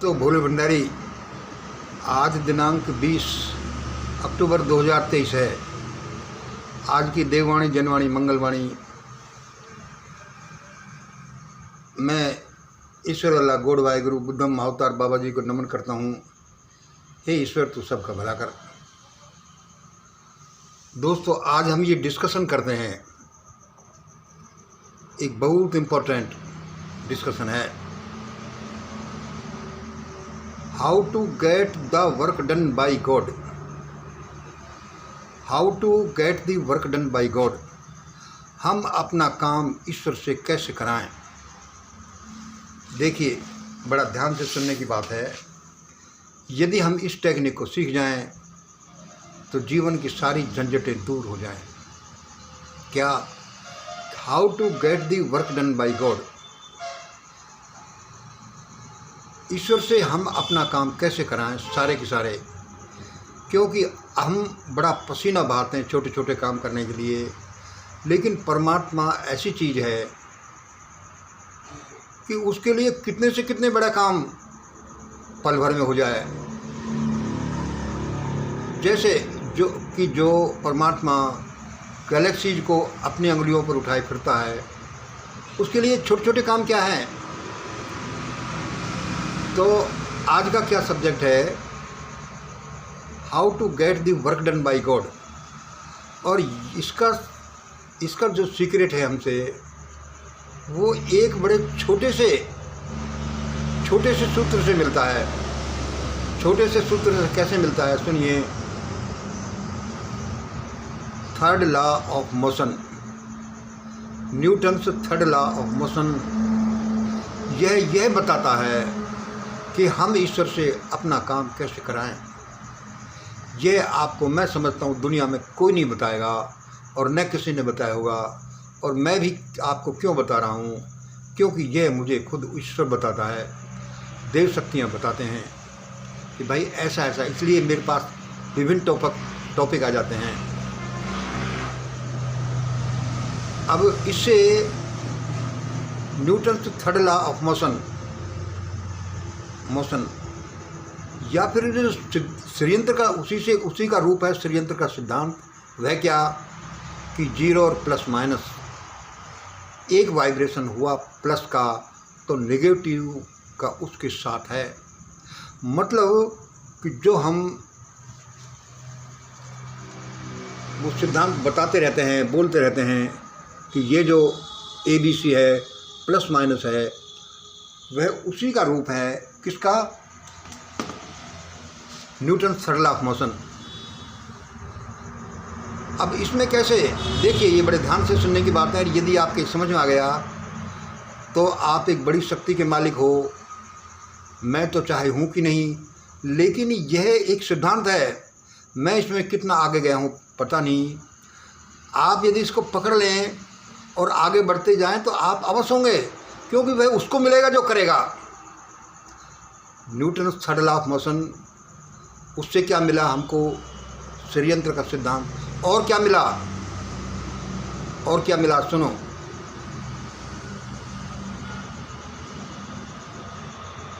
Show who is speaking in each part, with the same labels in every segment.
Speaker 1: तो भोले भंडारी, आज दिनांक 20 अक्टूबर 2023 है। आज की देववाणी, जनवाणी, मंगलवाणी मैं ईश्वर अल्लाह गॉड वाहिगुरु बुद्धम अवतार बाबा जी को नमन करता हूँ। हे ईश्वर, तू सबका भला कर। दोस्तों, आज हम ये डिस्कशन करते हैं, एक बहुत इम्पोर्टेंट डिस्कशन है, how to get the work done by God. How to get the work done by God. हम अपना काम ईश्वर से कैसे कराएं। देखिए, बड़ा ध्यान से सुनने की बात है। यदि हम इस टेक्निक को सीख जाएं तो जीवन की सारी झंझटें दूर हो जाएं। क्या? How to get the work done by God. ईश्वर से हम अपना काम कैसे कराएं सारे के सारे, क्योंकि हम बड़ा पसीना बहाते हैं छोटे छोटे काम करने के लिए, लेकिन परमात्मा ऐसी चीज़ है कि उसके लिए कितने से कितने बड़ा काम पल भर में हो जाए। जैसे जो परमात्मा गैलेक्सीज को अपनी अंगुलियों पर उठाए फिरता है, उसके लिए छोटे छोटे काम क्या हैं। तो आज का क्या सब्जेक्ट है, how to get the work done by God. और इसका जो सीक्रेट है हमसे, वो एक बड़े छोटे से सूत्र से मिलता है। छोटे से सूत्र से कैसे मिलता है, सुनिए। Third law of motion, Newton's third law of motion, यह बताता है कि हम ईश्वर से अपना काम कैसे कराएं। यह आपको, मैं समझता हूँ, दुनिया में कोई नहीं बताएगा और न किसी ने बताया होगा। और मैं भी आपको क्यों बता रहा हूँ, क्योंकि यह मुझे खुद ईश्वर बताता है, देव शक्तियाँ बताते हैं कि भाई ऐसा ऐसा। इसलिए मेरे पास विभिन्न टॉपिक आ जाते हैं। अब इससे Newton's third law of motion या फिर जो षड्यंत्र का उसी का रूप है, षड्यंत्र का सिद्धांत। वह क्या कि जीरो और प्लस माइनस, एक वाइब्रेशन हुआ प्लस का तो नेगेटिव का उसके साथ है। मतलब कि जो हम वो सिद्धांत बताते रहते हैं, बोलते रहते हैं कि ये जो ABC है, प्लस माइनस है, वह उसी का रूप है। किसका? Newton third law of motion. अब इसमें कैसे, देखिए, ये बड़े ध्यान से सुनने की बात है। यदि आपके समझ में आ गया तो आप एक बड़ी शक्ति के मालिक हो। मैं तो चाहे हूँ कि नहीं, लेकिन यह एक सिद्धांत है। मैं इसमें कितना आगे गया हूँ पता नहीं। आप यदि इसको पकड़ लें और आगे बढ़ते जाएं तो आप अवश्य होंगे, क्योंकि वह उसको मिलेगा जो करेगा। Newton third law of motion, उससे क्या मिला हमको? षड्यंत्र का सिद्धांत। और क्या मिला? सुनो।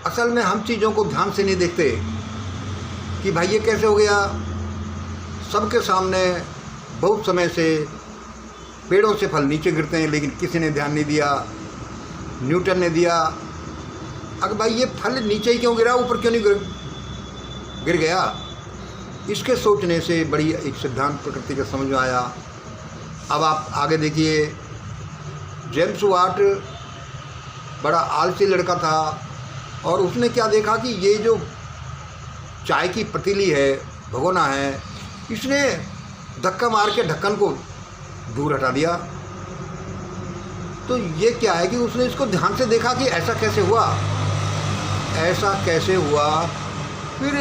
Speaker 1: असल में हम चीज़ों को ध्यान से नहीं देखते कि भाई ये कैसे हो गया। सबके सामने बहुत समय से पेड़ों से फल नीचे गिरते हैं, लेकिन किसी ने ध्यान नहीं दिया। न्यूटन ने दिया। अगर भाई ये फल नीचे ही क्यों गिरा, ऊपर क्यों नहीं गिर गया? इसके सोचने से बड़ी एक सिद्धांत प्रकृति का समझ में आया। अब आप आगे देखिए, जेम्स वाट बड़ा आलसी लड़का था और उसने क्या देखा कि ये जो चाय की पतीली है, भगोना है, इसने धक्का मार के ढक्कन को दूर हटा दिया। तो ये क्या है कि उसने इसको ध्यान से देखा कि ऐसा कैसे हुआ। फिर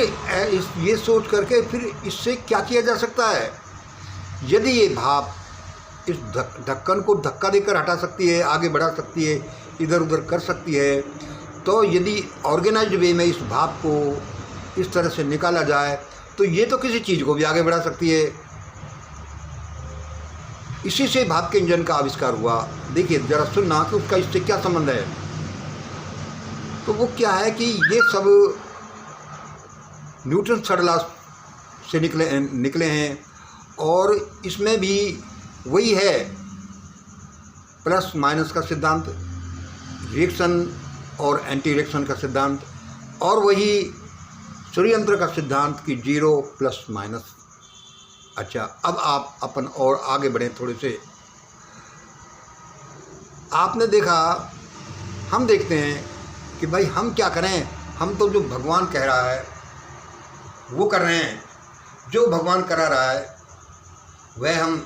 Speaker 1: ये सोच करके फिर इससे क्या किया जा सकता है। यदि ये भाप इस ढक्कन को धक्का देकर हटा सकती है, आगे बढ़ा सकती है, इधर उधर कर सकती है, तो यदि ऑर्गेनाइज्ड वे में इस भाप को इस तरह से निकाला जाए तो ये तो किसी चीज़ को भी आगे बढ़ा सकती है। इसी से भाप के इंजन का आविष्कार हुआ। देखिए, जरा सुनना कि उसका इससे क्या संबंध है। तो वो क्या है कि ये सब न्यूटन थर्ड लॉ से निकले हैं, और इसमें भी वही है प्लस माइनस का सिद्धांत, रिएक्शन और एंटी रिएक्शन का सिद्धांत, और वही षड्यंत्र का सिद्धांत कि जीरो प्लस माइनस। अच्छा, अब आप अपन और आगे बढ़ें थोड़े से। आपने देखा, हम देखते हैं कि भाई हम क्या करें, हम तो जो भगवान कह रहा है वो कर रहे हैं, जो भगवान करा रहा है वह हम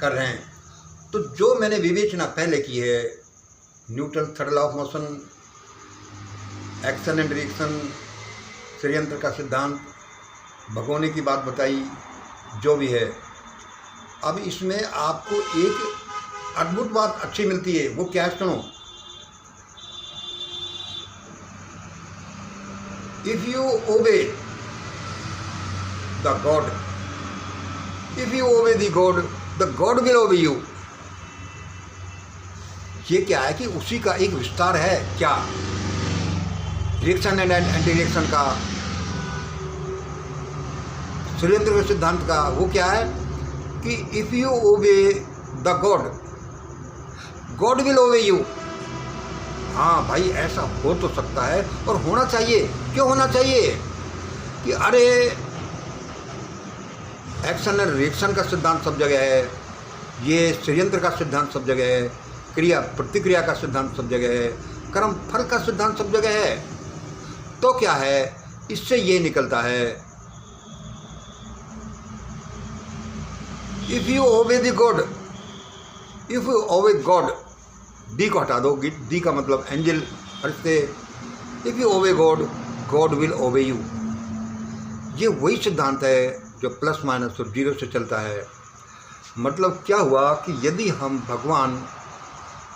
Speaker 1: कर रहे हैं। तो जो मैंने विवेचना पहले की है, Newton third law of motion, action and reaction, षड्यंत्र का सिद्धांत, भगोने की बात बताई, जो भी है, अब इसमें आपको एक अद्भुत बात अच्छी मिलती है। वो क्या है, सुनो। If you obey the God, if you obey the God will obey you. ये क्या है कि उसी का एक विस्तार है। क्या? रिएक्शन एंड एंटी रिएक्शन का, षड्यंत्र के सिद्धांत का। वो क्या है कि if you obey the God, God will obey you. हाँ भाई, ऐसा हो तो सकता है और होना चाहिए। क्यों होना चाहिए? कि अरे एक्शन एंड रिएक्शन का सिद्धांत सब जगह है, ये षड्यंत्र का सिद्धांत सब जगह है, क्रिया प्रतिक्रिया का सिद्धांत सब जगह है, कर्म फल का सिद्धांत सब जगह है। तो क्या है, इससे ये निकलता है, if you obey the God, if you obey God, D को हटा दो, डी का मतलब एंजल, फरिश्ते। If you obey God, God will obey you. ये वही सिद्धांत है जो प्लस माइनस और जीरो से चलता है। मतलब क्या हुआ कि यदि हम भगवान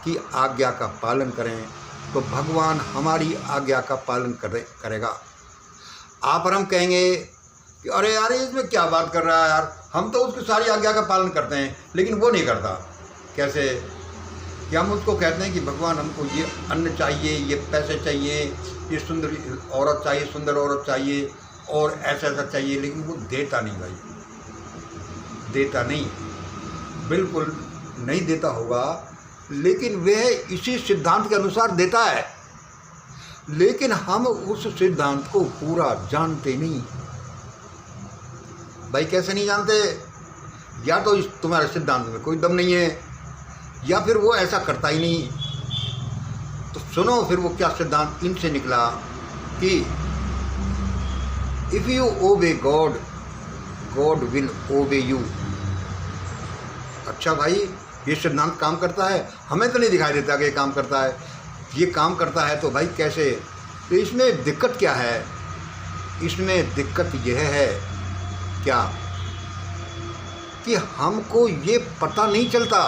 Speaker 1: की आज्ञा का पालन करें तो भगवान हमारी आज्ञा का पालन करेगा। आप और हम कहेंगे कि अरे यार, इसमें क्या बात कर रहा है यार, हम तो उसकी सारी आज्ञा का पालन करते हैं, लेकिन वो नहीं करता। कैसे? कि हम उसको कहते हैं कि भगवान हमको ये अन्न चाहिए, ये पैसे चाहिए, ये सुंदर औरत चाहिए, सुंदर औरत चाहिए, और ऐसा ऐसा चाहिए, लेकिन वो देता नहीं भाई, देता नहीं, बिल्कुल नहीं देता होगा। लेकिन वह इसी सिद्धांत के अनुसार देता है, लेकिन हम उस सिद्धांत को पूरा जानते नहीं। भाई कैसे नहीं जानते? या तो तुम्हारे सिद्धांत में कोई दम नहीं है, या फिर वो ऐसा करता ही नहीं। तो सुनो फिर वो क्या सिद्धांत इनसे निकला कि if you obey God, God will obey you. अच्छा भाई, ये सिद्धांत काम करता है? हमें तो नहीं दिखाई देता कि ये काम करता है। ये काम करता है तो भाई कैसे? तो इसमें दिक्कत क्या है? इसमें दिक्कत यह है क्या कि हमको ये पता नहीं चलता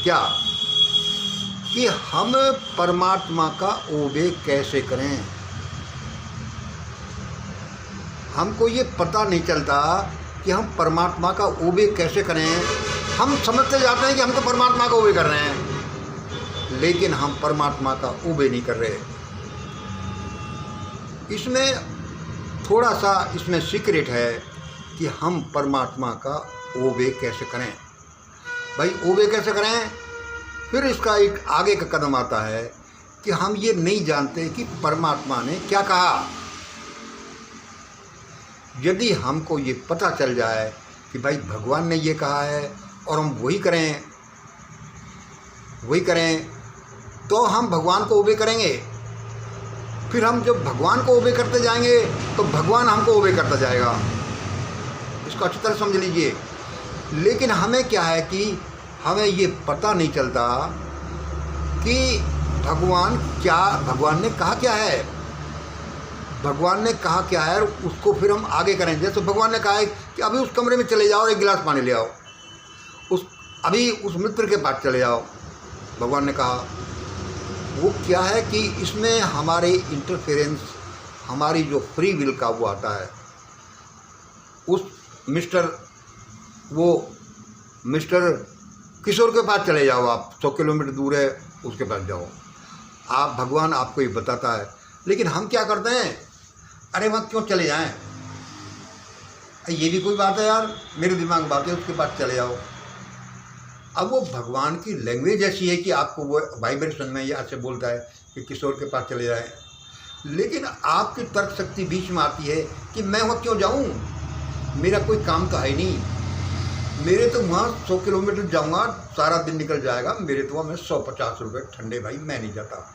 Speaker 1: क्या कि हम परमात्मा का ओबे कैसे करें। हमको ये पता नहीं चलता कि हम परमात्मा का ओबे कैसे करें। हम समझते जाते हैं कि हम तो परमात्मा का ओबे कर रहे हैं, लेकिन हम परमात्मा का ओबे नहीं कर रहे। इसमें थोड़ा सा इसमें सीक्रेट है कि हम परमात्मा का ओबे कैसे करें। भाई ओबे कैसे करें? फिर इसका एक आगे का कदम आता है कि हम ये नहीं जानते कि परमात्मा ने क्या कहा। यदि हमको ये पता चल जाए कि भाई भगवान ने ये कहा है और हम वही करें तो हम भगवान को ओबे करेंगे। फिर हम जब भगवान को ओबे करते जाएंगे तो भगवान हमको ओबे करता जाएगा। इसको अच्छी तरह समझ लीजिए। लेकिन हमें क्या है कि हमें ये पता नहीं चलता कि भगवान ने कहा क्या है। भगवान ने कहा क्या है उसको फिर हम आगे करें। जैसे भगवान ने कहा है कि अभी उस कमरे में चले जाओ और एक गिलास पानी ले आओ, अभी उस मित्र के पास चले जाओ, भगवान ने कहा। वो क्या है कि इसमें हमारे इंटरफेरेंस, हमारी जो फ्री विल का वो आता है। उस मिस्टर किशोर के पास चले जाओ, आप 100 किलोमीटर दूर है, उसके पास जाओ। भगवान आपको ये बताता है लेकिन हम क्या करते हैं, अरे मत क्यों चले जाएं, ये भी कोई बात है यार, मेरे दिमाग में बात है, उसके पास चले जाओ। अब वो भगवान की लैंग्वेज ऐसी है कि आपको वो वाइब्रेशन में यहाँ से बोलता है कि किशोर के पास चले जाएं, लेकिन आपकी तर्क शक्ति बीच में आती है कि मैं वहाँ क्यों जाऊँ, मेरा कोई काम तो है नहीं, मेरे तो वहाँ 100 किलोमीटर जाऊँगा सारा दिन निकल जाएगा, मेरे तो वहाँ मैं 150 रुपये ठंडे भाई मैं नहीं जाता।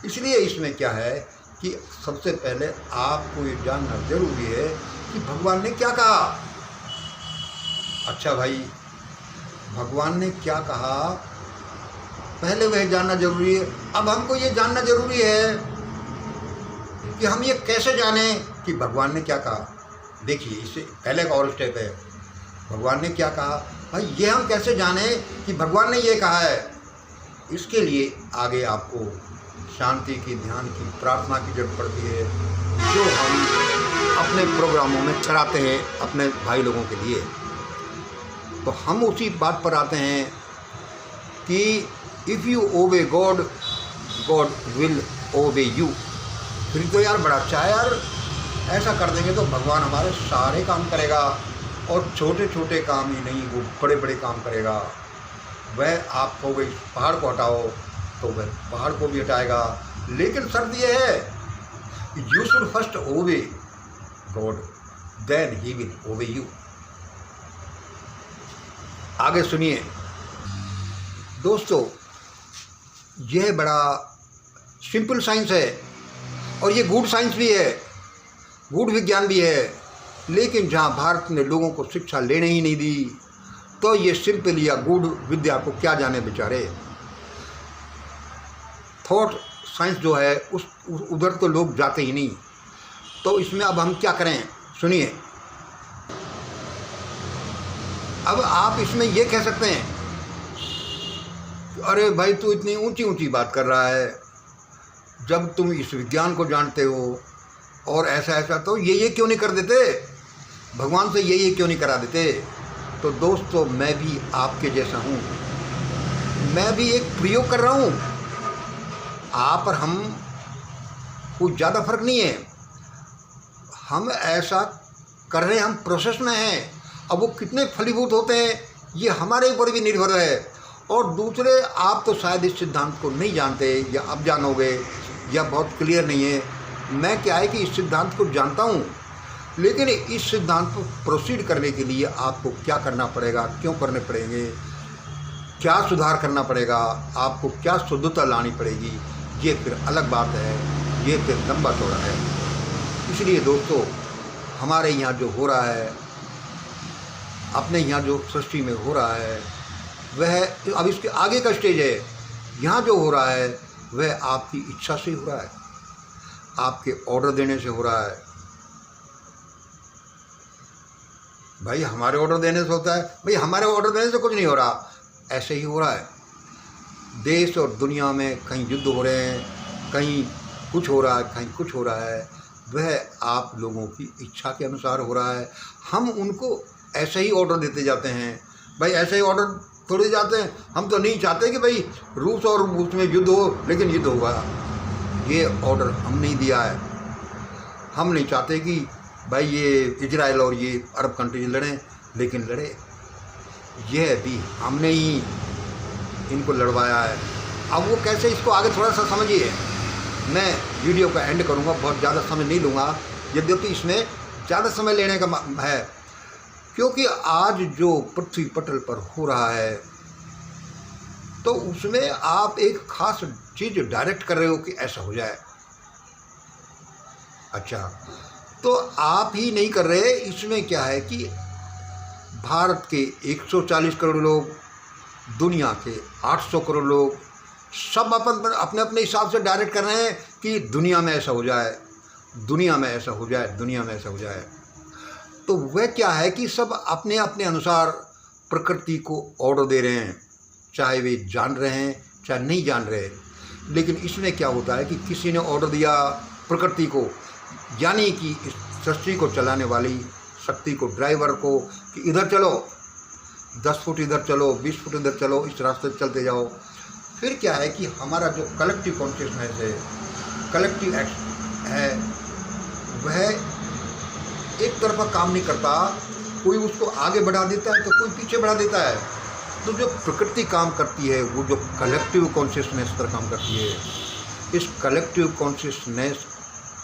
Speaker 1: इसलिए इसमें क्या है कि सबसे पहले आपको ये जानना जरूरी है कि भगवान ने क्या कहा। अच्छा भाई, भगवान ने क्या कहा पहले वह जानना जरूरी है। अब हमको ये जानना जरूरी है कि हम ये कैसे जाने कि भगवान ने क्या कहा। देखिए, इससे पहले का और स्टेप है, भगवान ने क्या कहा भाई, ये हम कैसे जाने कि भगवान ने ये कहा है। इसके लिए आगे आपको शांति की, ध्यान की, प्रार्थना की जरूरत पड़ती है, जो हम अपने प्रोग्रामों में कराते हैं अपने भाई लोगों के लिए। तो हम उसी बात पर आते हैं कि if you obey God, God will obey you. फिर तो यार बड़ा अच्छा है यार, ऐसा कर देंगे तो भगवान हमारे सारे काम करेगा, और छोटे छोटे काम ही नहीं, वो बड़े बड़े काम करेगा। वह आपको भाई पहाड़ को हटाओ तो वह पहाड़ को भी हटाएगा, लेकिन शर्त यह है you should first obey God, then he will obey you. आगे सुनिए दोस्तों, यह बड़ा सिंपल साइंस है, और ये गूढ़ साइंस भी है, गूढ़ विज्ञान भी है, लेकिन जहाँ भारत ने लोगों को शिक्षा लेने ही नहीं दी, तो ये सिंपल या गूढ़ विद्या को क्या जाने बेचारे। थॉट साइंस जो है उधर तो लोग जाते ही नहीं। तो इसमें अब हम क्या करें, सुनिए। अब आप इसमें ये कह सकते हैं, अरे भाई तू इतनी ऊंची ऊंची बात कर रहा है, जब तुम इस विज्ञान को जानते हो और ऐसा ऐसा, तो ये क्यों नहीं कर देते, भगवान से ये क्यों नहीं करा देते। तो दोस्तों, मैं भी आपके जैसा हूँ, मैं भी एक प्रयोग कर रहा हूँ, आप और हम कुछ ज़्यादा फर्क नहीं है। हम ऐसा कर रहे हैं, हम प्रोसेस में हैं। अब वो कितने फलीभूत होते हैं ये हमारे ऊपर भी निर्भर है। और दूसरे, आप तो शायद इस सिद्धांत को नहीं जानते, या अब जानोगे, या बहुत क्लियर नहीं है। मैं क्या है कि इस सिद्धांत को जानता हूँ, लेकिन इस सिद्धांत को प्रोसीड करने के लिए आपको क्या करना पड़ेगा, क्यों करने पड़ेंगे, क्या सुधार करना पड़ेगा, आपको क्या शुद्धता लानी पड़ेगी, ये फिर अलग बात है, ये फिर लंबा चौड़ा है। इसलिए दोस्तों, हमारे यहाँ जो हो रहा है, अपने यहाँ जो सृष्टि में हो रहा है, वह अब इसके आगे का स्टेज है। यहाँ जो हो रहा है वह आपकी इच्छा से हो रहा है, आपके ऑर्डर देने से हो रहा है। भाई हमारे ऑर्डर देने से होता है, भाई हमारे ऑर्डर देने से कुछ नहीं हो रहा, ऐसे ही हो रहा है। देश और दुनिया में कहीं युद्ध हो रहे हैं, कहीं कुछ हो रहा है, कहीं कुछ हो रहा है, वह आप लोगों की इच्छा के अनुसार हो रहा है। हम उनको ऐसे ही ऑर्डर देते जाते हैं। भाई ऐसे ही ऑर्डर थोड़े जाते हैं, हम तो नहीं चाहते कि भाई रूस और रूस में युद्ध हो, लेकिन युद्ध होगा, ये ऑर्डर हम नहीं दिया है। हम नहीं चाहते कि भाई ये इजराइल और ये अरब कंट्रीज लड़ें, लेकिन लड़े, यह भी हमने ही इनको लड़वाया है। अब वो कैसे, इसको आगे थोड़ा सा समझिए। मैं वीडियो का एंड करूँगा, बहुत ज़्यादा समय नहीं लूँगा, यद्यपि इसमें ज़्यादा समय लेने का है, क्योंकि आज जो पृथ्वी पटल पर हो रहा है, तो उसमें आप एक खास चीज़ डायरेक्ट कर रहे हो कि ऐसा हो जाए। अच्छा, तो आप ही नहीं कर रहे, इसमें क्या है कि भारत के 140 करोड़ लोग, दुनिया के 800 करोड़ लोग, सब अपने अपने हिसाब से डायरेक्ट कर रहे हैं कि दुनिया में ऐसा हो जाए, दुनिया में ऐसा हो जाए, दुनिया में ऐसा हो जाए। तो वह क्या है कि सब अपने अपने अनुसार प्रकृति को ऑर्डर दे रहे हैं, चाहे वे जान रहे हैं चाहे नहीं जान रहे। लेकिन इसमें क्या होता है कि किसी ने ऑर्डर दिया प्रकृति को, यानी कि इस सृष्टि को चलाने वाली शक्ति को, ड्राइवर को, कि इधर चलो, 10 फुट इधर चलो, 20 फुट इधर चलो, इस रास्ते चलते जाओ। फिर क्या है कि हमारा जो कलेक्टिव कॉन्शियसनेस है, कलेक्टिव एक्ट है वह एक तरफा काम नहीं करता, कोई उसको आगे बढ़ा देता है तो कोई पीछे बढ़ा देता है। तो जो प्रकृति काम करती है वो जो कलेक्टिव कॉन्शियसनेस पर काम करती है, इस कलेक्टिव कॉन्शियसनेस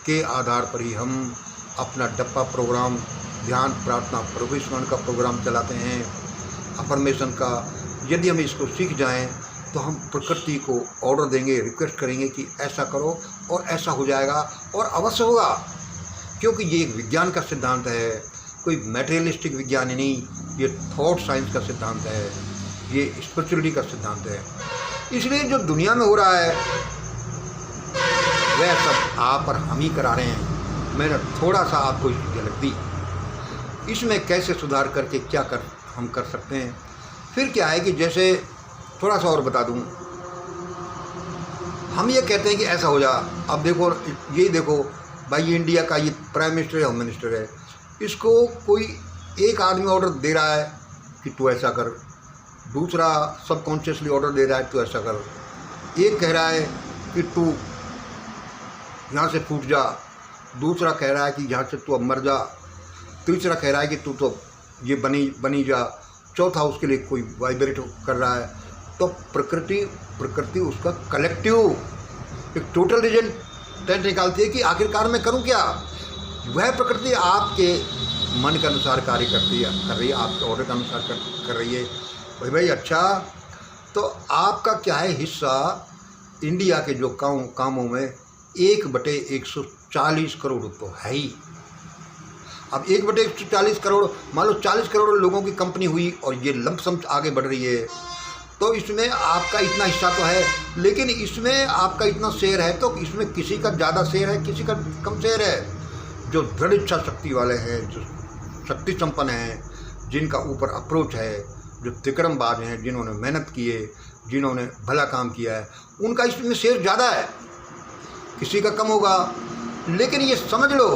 Speaker 1: के आधार पर ही हम अपना डप्पा प्रोग्राम, ध्यान, प्रार्थना, प्रभुस्मरण का प्रोग्राम चलाते हैं, अफर्मेशन का। यदि हम इसको सीख जाएं तो हम प्रकृति को ऑर्डर देंगे, रिक्वेस्ट करेंगे कि ऐसा करो और ऐसा हो जाएगा और अवश्य होगा, क्योंकि ये एक विज्ञान का सिद्धांत है, कोई मैटेरियलिस्टिक विज्ञान ही नहीं, ये थॉट साइंस का सिद्धांत है, ये स्पिरिचुअलिटी का सिद्धांत है। इसलिए जो दुनिया में हो रहा है वह सब आप और हम ही करा रहे हैं। मैंने थोड़ा सा आपको झलक दी, इसमें कैसे सुधार करके क्या हम कर सकते हैं। फिर क्या है कि जैसे थोड़ा सा और बता दूं, हम ये कहते हैं कि ऐसा हो जा। अब देखो, यही देखो भाई, ये इंडिया का ये प्राइम मिनिस्टर है, होम मिनिस्टर है, इसको कोई एक आदमी ऑर्डर दे रहा है कि तू ऐसा कर, दूसरा सबकॉन्शियसली ऑर्डर दे रहा है तू ऐसा कर, एक कह रहा है कि तू यहाँ से फूट जा, दूसरा कह रहा है कि यहाँ से तू अब मर जा, तीसरा कह रहा है कि तू तो ये बनी जा, चौथा उसके लिए कोई वाइब्रेट कर रहा है। तो प्रकृति उसका कलेक्टिव एक टोटल रिजल्ट निकालती है कि आखिरकार मैं करूं क्या। वह प्रकृति आपके मन के अनुसार कार्य कर रही है, आपके ऑर्डर के अनुसार कर रही है। भाई अच्छा, तो आपका क्या है हिस्सा इंडिया के जो कामों में 1/140 करोड़ तो है ही। अब 1/140 करोड़, मान लो 40 करोड़ लोगों की कंपनी हुई और ये लंपसम आगे बढ़ रही है, तो इसमें आपका इतना हिस्सा तो है, लेकिन इसमें आपका इतना शेयर है तो इसमें किसी का ज़्यादा शेयर है, किसी का कम शेयर है। जो दृढ़ इच्छा शक्ति वाले हैं, जो शक्ति संपन्न हैं, जिनका ऊपर अप्रोच है, जो तिकड़मबाज हैं, जिन्होंने मेहनत की है, जिन्होंने भला काम किया है, उनका इसमें शेयर ज़्यादा है, किसी का कम होगा। लेकिन ये समझ लो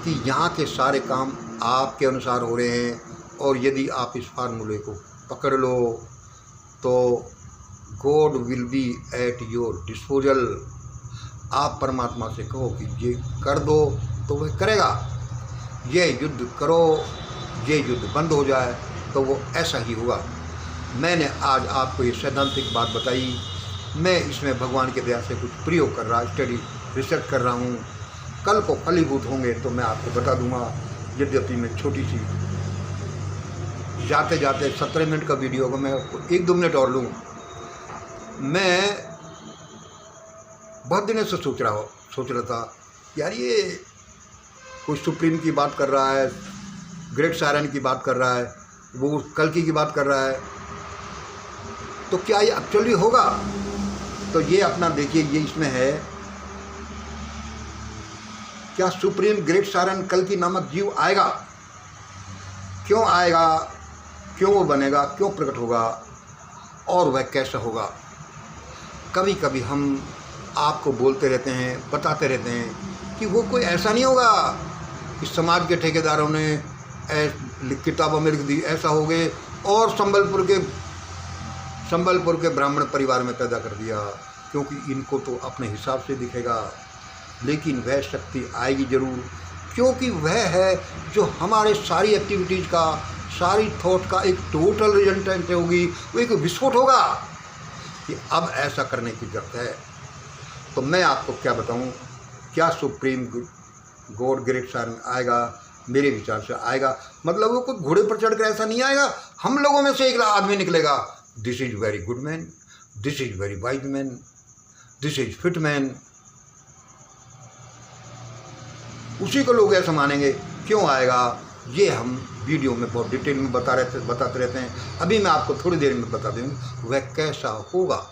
Speaker 1: कि यहाँ के सारे काम आपके अनुसार हो रहे हैं, और यदि आप इस फार्मूले को पकड़ लो तो God will be at your disposal. आप परमात्मा से कहो कि ये कर दो तो वह करेगा, ये युद्ध करो, ये युद्ध बंद हो जाए तो वो ऐसा ही होगा। मैंने आज आपको ये सैद्धांतिक बात बताई, मैं इसमें भगवान के दया से कुछ प्रयोग कर रहा, स्टडी रिसर्च कर रहा हूँ। कल को फलीभूत होंगे तो मैं आपको बता दूंगा। यद्यपि मैं छोटी सी जाते जाते 17 मिनट का वीडियो होगा, मैं आपको 1-2 मिनट और लूँ। मैं बहुत दिनों से सोच रहा था यार, ये कोई सुप्रीम की बात कर रहा है, ग्रेट सायरन की बात कर रहा है, वो कल्कि की बात कर रहा है, तो क्या ये एक्चुअली होगा? तो ये अपना देखिए, ये इसमें है, क्या सुप्रीम ग्रेट सायरन कल्कि नामक जीव आएगा? क्यों आएगा, क्यों वो बनेगा, क्यों प्रकट होगा, और वह कैसा होगा? कभी कभी हम आपको बोलते रहते हैं, बताते रहते हैं कि वो कोई ऐसा नहीं होगा कि समाज के ठेकेदारों ने किताबों में लिख दी ऐसा हो गए और संबलपुर के ब्राह्मण परिवार में पैदा कर दिया, क्योंकि इनको तो अपने हिसाब से दिखेगा। लेकिन वह शक्ति आएगी ज़रूर, क्योंकि वह है जो हमारे सारी एक्टिविटीज़ का, सारी थॉट का एक टोटल रिजल्टेंट होगी। वो एक विस्फोट होगा कि अब ऐसा करने की जरूरत है। तो मैं आपको क्या बताऊं, क्या सुप्रीम गॉड ग्रेट सायरन आएगा? मेरे विचार से आएगा, मतलब वो कोई घोड़े पर चढ़कर ऐसा नहीं आएगा, हम लोगों में से एक आदमी निकलेगा, this is very good man, this is very wise man, this is fit man, उसी को लोग ऐसा मानेंगे। क्यों आएगा ये हम वीडियो में बहुत डिटेल में बताते रहते हैं। अभी मैं आपको थोड़ी देर में बता दूँ वह कैसा होगा।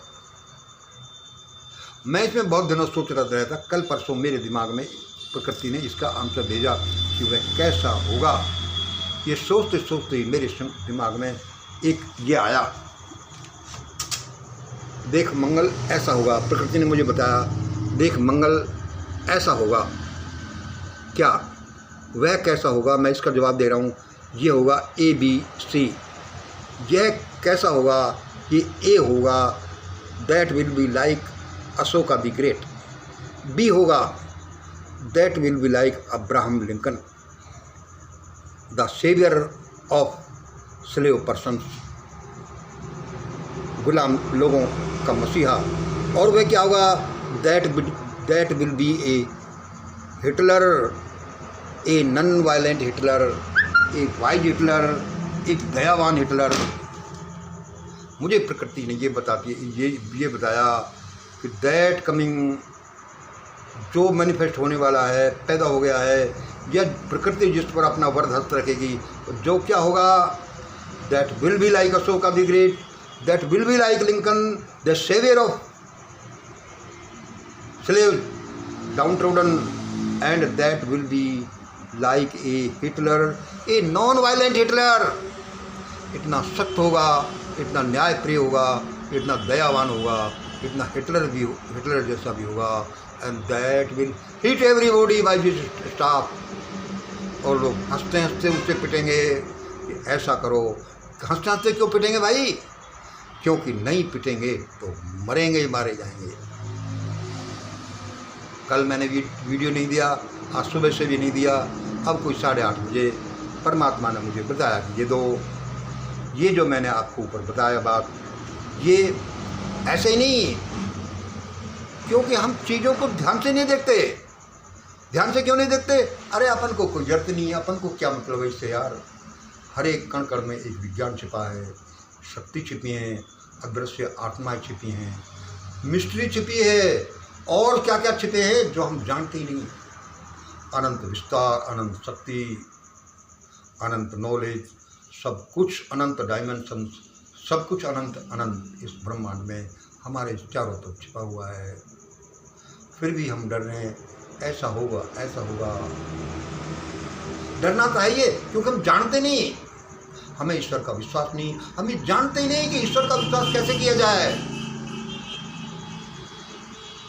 Speaker 1: मैं इसमें बहुत दिनों सोच रहा था, कल परसों मेरे दिमाग में प्रकृति ने इसका आंसर भेजा कि वह कैसा होगा। ये सोचते सोचते ही मेरे दिमाग में एक ये आया, देख मंगल ऐसा होगा। प्रकृति ने मुझे बताया, देख मंगल ऐसा होगा। क्या वह कैसा होगा? मैं इसका जवाब दे रहा हूँ, ये होगा ABC। यह कैसा होगा? ये A होगा, that will be like Ashoka the Great. भी होगा, that will be like Abraham Lincoln, the saviour of slave persons, गुलाम लोगों का मसीहा। और वह क्या होगा, that will be a Hitler, a non violent Hitler, a wise Hitler, एक दयावान हिटलर। मुझे प्रकृति ने ये बताया कि दैट कमिंग, जो मैनिफेस्ट होने वाला है, पैदा हो गया है, या प्रकृति जिस पर अपना वरदहस्त रखेगी, जो क्या होगा, that will be like Ashoka the great, that will be like Lincoln the saviour of slave downtrodden, and that will be like a Hitler, a non violent Hitler. इतना सख्त होगा, इतना न्यायप्रिय होगा, इतना दयावान होगा, इतना हिटलर जैसा भी होगा। And that will hit everybody by his staff. और लोग हंसते हंसते उससे पिटेंगे कि ऐसा करो। हंसते हंसते क्यों पिटेंगे भाई? क्योंकि नहीं पिटेंगे तो मरेंगे ही, मारे जाएंगे। कल मैंने वीडियो नहीं दिया, आज सुबह से भी नहीं दिया। अब कोई 8:30 बजे परमात्मा ने मुझे बताया कि ये जो मैंने आपको ऊपर बताया बात, ये ऐसे ही नहीं, क्योंकि हम चीज़ों को ध्यान से नहीं देखते। ध्यान से क्यों नहीं देखते? अरे अपन को कोई जरूरत नहीं है, अपन को क्या मतलब है इससे यार। हर एक कण कण में एक विज्ञान छिपा है, शक्ति छिपी है, अदृश्य आत्माएं छिपी हैं, मिस्ट्री छिपी है, और क्या क्या छिपे हैं जो हम जानते ही नहीं। अनंत विस्तार, अनंत शक्ति, अनंत नॉलेज, सब कुछ अनंत डायमेंशन, सब कुछ अनंत अनंत इस ब्रह्मांड में हमारे चारों तरफ छिपा हुआ है। फिर भी हम डर रहे हैं, ऐसा होगा ऐसा होगा। डरना चाहिए, क्योंकि हम जानते नहीं, हमें ईश्वर का विश्वास नहीं, हम ये जानते ही नहीं कि ईश्वर का विश्वास कैसे किया जाए।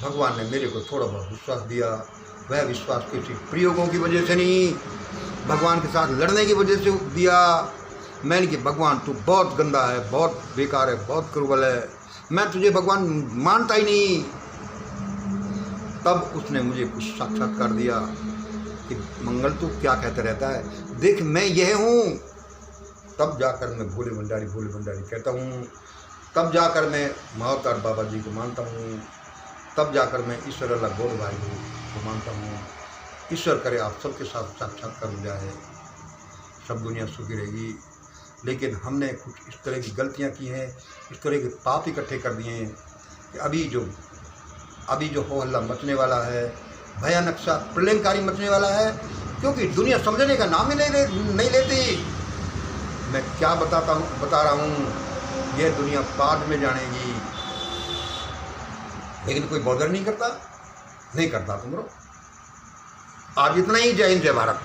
Speaker 1: भगवान ने मेरे को थोड़ा बहुत विश्वास दिया, वह विश्वास किसी प्रयोगों की वजह से नहीं, भगवान के साथ लड़ने की वजह से दिया। मैंने कि भगवान तू बहुत गंदा है, बहुत बेकार है, बहुत क्रूवल है, मैं तुझे भगवान मानता ही नहीं। तब उसने मुझे कुछ साक्षात्कार दिया कि मंगल तू क्या कहता रहता है, देख मैं यह हूँ। तब जाकर मैं भोले भंडारी कहता हूँ, तब जाकर मैं महाअवतार बाबा जी को मानता हूँ, तब जाकर मैं ईश्वर अल्लाह गौर भाई को मानता हूँ। ईश्वर करे आप सबके साथ साक्षात्कार हो जाए, सब दुनिया सुखी रहेगी। लेकिन हमने कुछ इस तरह की गलतियाँ की हैं, इस तरह के पाप इकट्ठे कर दिए हैं कि अभी जो हो हल्ला मचने वाला है, भयानक सा प्रलयंकारी मचने वाला है, क्योंकि दुनिया समझने का नाम ही नहीं लेती। मैं क्या बता रहा हूँ, यह दुनिया बाद में जानेगी, लेकिन कोई बॉदर नहीं करता तुम लोग। आज इतना ही। जय हिंद, जय भारत।